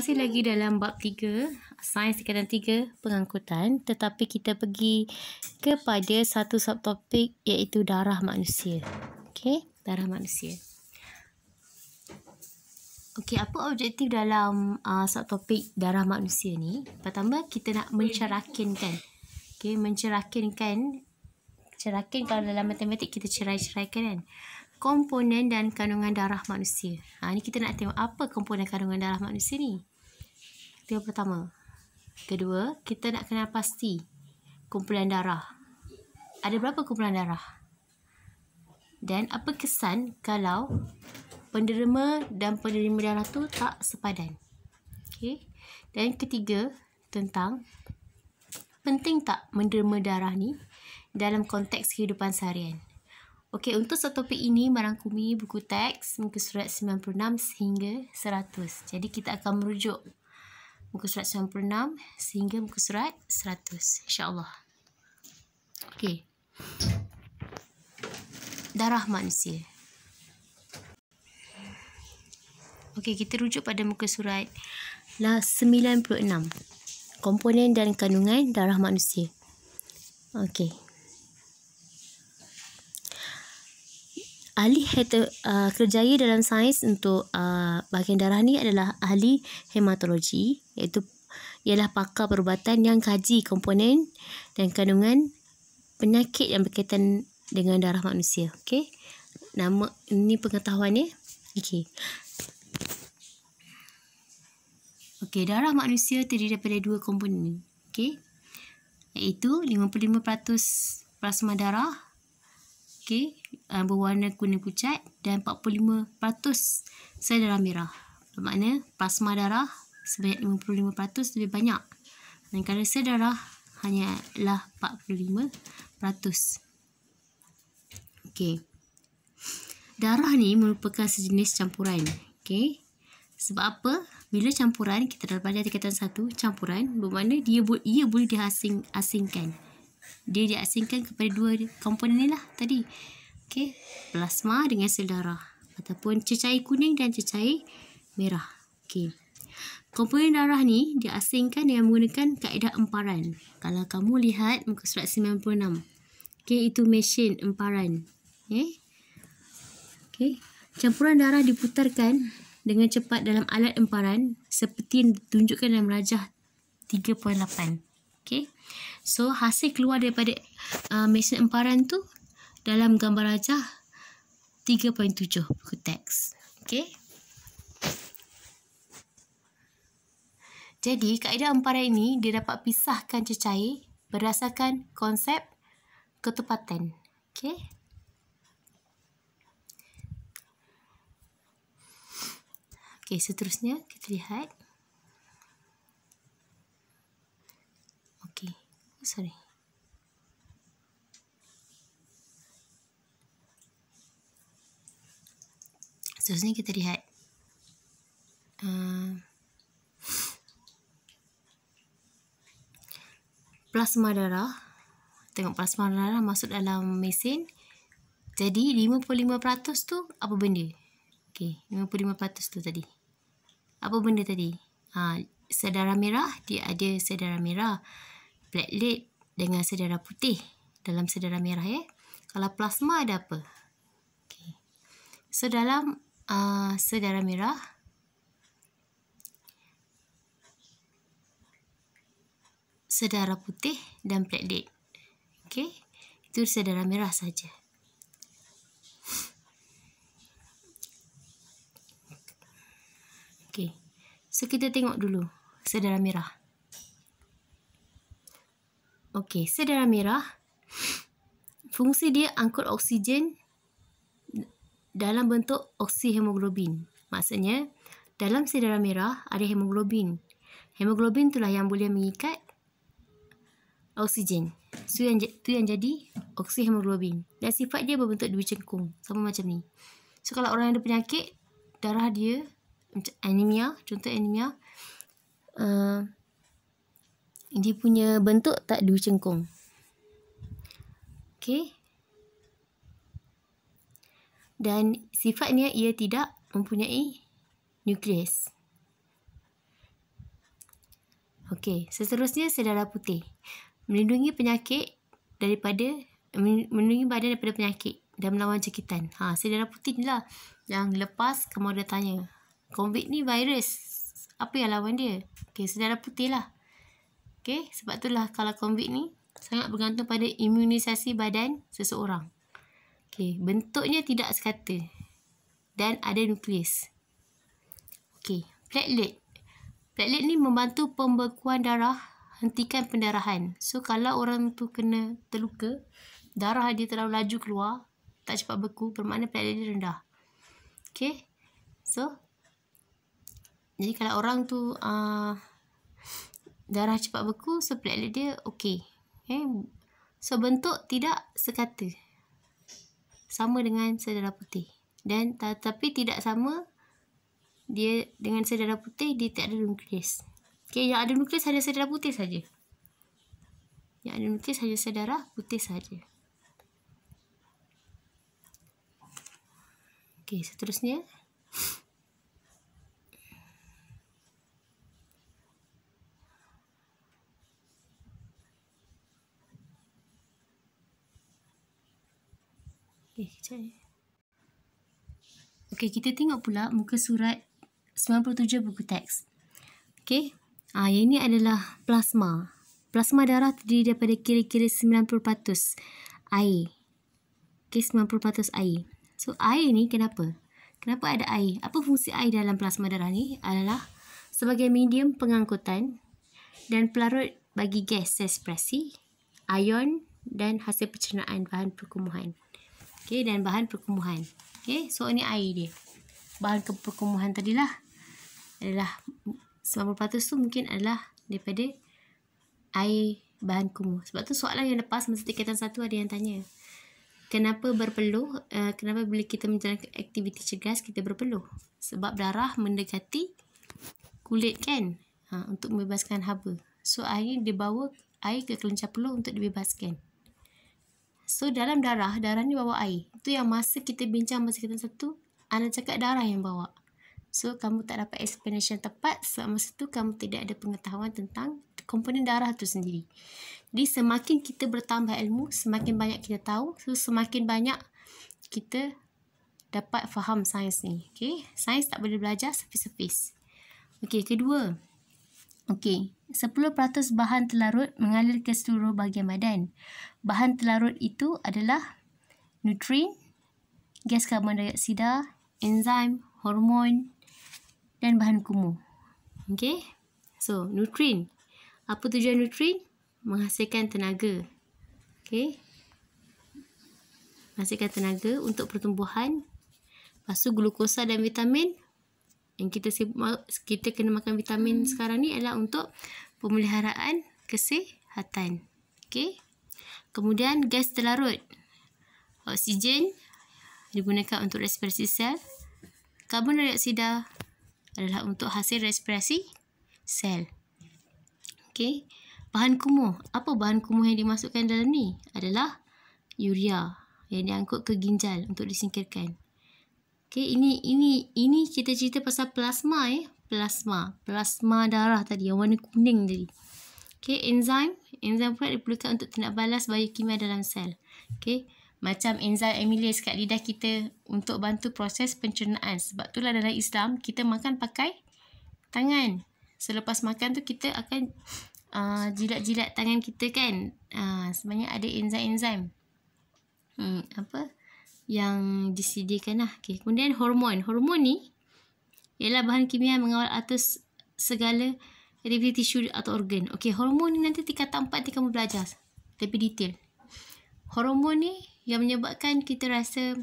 Masih lagi dalam bab 3, sains tingkatan 3, pengangkutan, tetapi kita pergi kepada satu subtopik iaitu darah manusia. Okey, darah manusia. Okey, apa objektif dalam subtopik darah manusia ni? Pertama, kita nak mencerakinkan. Okey, mencerakinkan. Cerakin kalau dalam matematik kita cerai-ceraikan kan. Komponen dan kandungan darah manusia. Ni kita nak tengok apa komponen kandungan darah manusia ni. Itu yang pertama. Kedua, kita nak kenal pasti kumpulan darah. Ada berapa kumpulan darah? Dan apa kesan kalau penderma dan penerima darah tu tak sepadan? Okey. Dan ketiga, tentang penting tak menderma darah ni dalam konteks kehidupan seharian. Okey, untuk subtopik ini merangkumi buku teks muka surat 96 sehingga 100. Jadi kita akan merujuk muka surat 96 sehingga muka surat 100, insya-Allah. Okey. Darah manusia. Okey, kita rujuk pada muka surat 96. Komponen dan kandungan darah manusia. Okey. Ahli kerjaya dalam sains untuk bahagian darah ni adalah ahli hematologi, iaitu ialah pakar perubatan yang kaji komponen dan kandungan penyakit yang berkaitan dengan darah manusia. Okey. Nama ini pengetahuannya. Okey. Okey, darah manusia terdiri daripada dua komponen. Okey. Iaitu 55% plasma darah, okey, berwarna kuning pucat, dan 45% sel darah merah. Bermakna plasma darah sebanyak 55% lebih banyak. Manakala sel darah hanyalah 45%. Okey. Darah ni merupakan sejenis campuran. Okey. Sebab apa? Bila campuran, kita dapat pada tingkatan 1, campuran bermakna ia boleh diasingkan. Dia diasingkan kepada dua komponen ni lah tadi. Okey, plasma dengan sel darah ataupun cecair kuning dan cecair merah. Okey. Komponen darah ni diasingkan dengan menggunakan kaedah emparan. Kalau kamu lihat muka surat 96. Okey, itu mesin emparan. Okey. Okey. Campuran darah diputarkan dengan cepat dalam alat emparan seperti yang ditunjukkan dalam rajah 3.8. Okey. So, hasil keluar daripada mesin emparan tu dalam gambar rajah 3.7 buku teks. Okey. Jadi, kaedah emparan ini dia dapat pisahkan cecair berdasarkan konsep ketepatan. Okey. Okey, seterusnya kita lihat. Okey. Sorry. Seterusnya kita lihat. Plasma darah. Tengok plasma darah masuk dalam mesin. Jadi 55% tu apa benda? Okey, 55% tu tadi. Apa benda tadi? Sel darah merah, dia ada sel darah merah, platelet dengan sel darah putih dalam sel darah merah ya. Kalau plasma ada apa? Okey. So dalam sel darah merah sel darah putih dan platelet. Okey. Itu sel darah merah saja. Okey. So kita tengok dulu sel darah merah. Okey, sel darah merah fungsi dia angkut oksigen dalam bentuk oksihemoglobin. Maksudnya dalam sel darah merah ada hemoglobin. Hemoglobin itulah yang boleh mengikat oksigen. So itu yang jadi oksihemoglobin. Dan sifat dia berbentuk dua cengkung, sama macam ni. So kalau orang ada penyakit darah dia anemia, contoh anemia, dia punya bentuk tak dua cengkung. Okey. Dan sifatnya ia tidak mempunyai nukleus. Okey, seterusnya sel darah putih. Melindungi badan daripada penyakit dan melawan jangkitan. Sel darah putih ni lah yang lepas kamu ada tanya. COVID ni virus. Apa yang lawan dia? Okey, sel darah putih lah. Okey, sebab itulah kalau COVID ni sangat bergantung pada imunisasi badan seseorang. Okey, bentuknya tidak sekata dan ada nukleus. Okey, platelet. Platelet ni membantu pembekuan darah, hentikan pendarahan. So, kalau orang tu kena terluka, darah dia terlalu laju keluar, tak cepat beku, bermakna platelet dia rendah. Okey, so jadi kalau orang tu darah cepat beku, so platelet dia okey. So, bentuk tidak sekata. Sama dengan sel darah putih. Dan tapi tidak sama dia dengan sel darah putih, dia tak ada nukleus. Okey, yang ada nukleus hanya sel darah putih saja. Yang ada nukleus hanya sel darah putih saja. Okey, seterusnya. Okey, kita tengok pula muka surat 97 buku teks. Okey, yang ini adalah plasma. Plasma darah terdiri daripada kira-kira 90% air. Okey, 90% air. So, air ni kenapa? Kenapa ada air? Apa fungsi air dalam plasma darah ni? Adalah sebagai medium pengangkutan dan pelarut bagi gas ekspresi, ion dan hasil pencernaan bahan perkumuhan. Okey, dan bahan perkumuhan. Okey, so ini air dia. Bahan perkumuhan tadilah adalah 90% tu mungkin adalah daripada air bahan kumuh. Sebab tu soalan yang lepas masa tingkatan 1 ada yang tanya. Kenapa berpeluh? Kenapa bila kita menjalankan aktiviti cergas kita berpeluh? Sebab darah mendekati kulit kan? Untuk membebaskan haba. So, air dibawa air ke kelenjar peluh untuk dibebaskan. So, dalam darah ni bawa air. Itu yang masa kita bincang masa tingkatan 1, Ana cakap darah yang bawa. So, kamu tak dapat explanation tepat sebab masa tu kamu tidak ada pengetahuan tentang komponen darah tu sendiri. Jadi, semakin kita bertambah ilmu, semakin banyak kita tahu, so semakin banyak kita dapat faham sains ni. Okay? Sains tak boleh belajar sepis-sepis. Okey, kedua. Okey, 10% bahan terlarut mengalir ke seluruh bahagian badan. Bahan terlarut itu adalah nutrien, gas karbon dioksida, enzim, hormon dan bahan kumuh. Okey. So, nutrien. Apa tujuan nutrien? Menghasilkan tenaga. Okey. Menghasilkan tenaga untuk pertumbuhan. Lepas tu glukosa dan vitamin. Yang kita kena makan vitamin sekarang ni adalah untuk pemeliharaan kesihatan. Okey. Kemudian gas terlarut. Oksigen digunakan untuk respirasi sel. Karbon dioksida adalah untuk hasil respirasi sel. Okey. Bahan kumuh. Apa bahan kumuh yang dimasukkan dalam ni? Adalah urea yang diangkut ke ginjal untuk disingkirkan. Okey, ini kita cerita pasal plasma Plasma darah tadi yang warna kuning tadi. Okey, enzim pula diperlukan untuk tindak balas biokimia dalam sel. Okey, macam enzim amylase kat lidah kita untuk bantu proses pencernaan. Sebab itulah dalam Islam kita makan pakai tangan. Selepas makan tu kita akan jilat-jilat tangan kita kan. Sebenarnya ada enzim-enzim yang disediakan lah. Okay. Kemudian hormon. Hormon ni ialah bahan kimia yang mengawal atas segala aktiviti tisu atau organ. Okey, hormon ni nanti tingkatan 4 nanti kamu belajar lebih detail. Hormon ni yang menyebabkan kita rasa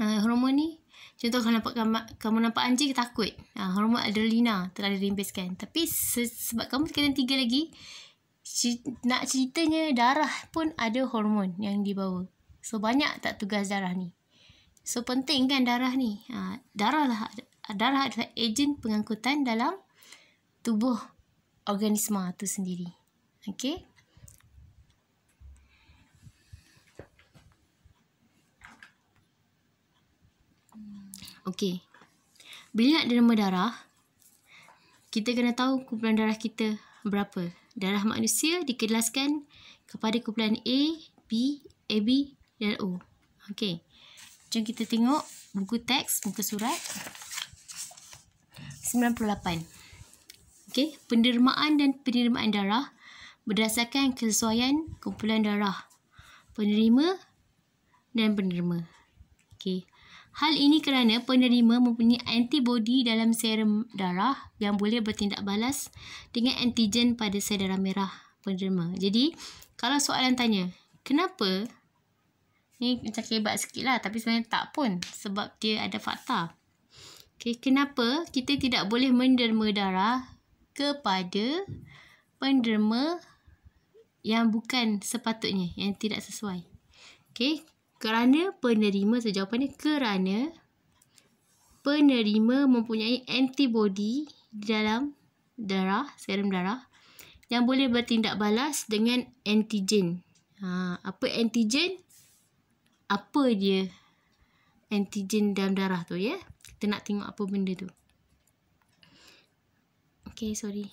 hormon ni, contoh kamu nampak anjing takut. Hormon adrenalina telah dirimbiskan. Tapi sebab kamu tingkatan 3 lagi, nak ceritanya darah pun ada hormon yang dibawa. So, banyak tak tugas darah ni? So, penting kan darah ni? Darah adalah ejen pengangkutan dalam tubuh organisma tu sendiri. Okey? Okey. Bila nak derma darah, kita kena tahu kumpulan darah kita berapa? Darah manusia dikelaskan kepada kumpulan A, B, AB dan O. Okey. Jom kita tengok buku teks, muka surat 98. Okey, pendermaan dan penerimaan darah berdasarkan kesesuaian kumpulan darah penerima dan penerima. Okey. Hal ini kerana penerima mempunyai antibodi dalam serum darah yang boleh bertindak balas dengan antigen pada sel darah merah penerima. Jadi, kalau soalan tanya, kenapa? Ni macam kebat sikit lah, tapi sebenarnya tak pun sebab dia ada fakta. Okay, kenapa kita tidak boleh menderma darah kepada penderma yang bukan sepatutnya, yang tidak sesuai? Okay. Kerana penerima, jawapannya kerana penerima mempunyai antibodi di dalam darah, serum darah yang boleh bertindak balas dengan antigen. Apa antigen? Apa dia antigen dalam darah tu ya? Kita nak tengok apa benda tu. Okay, sorry.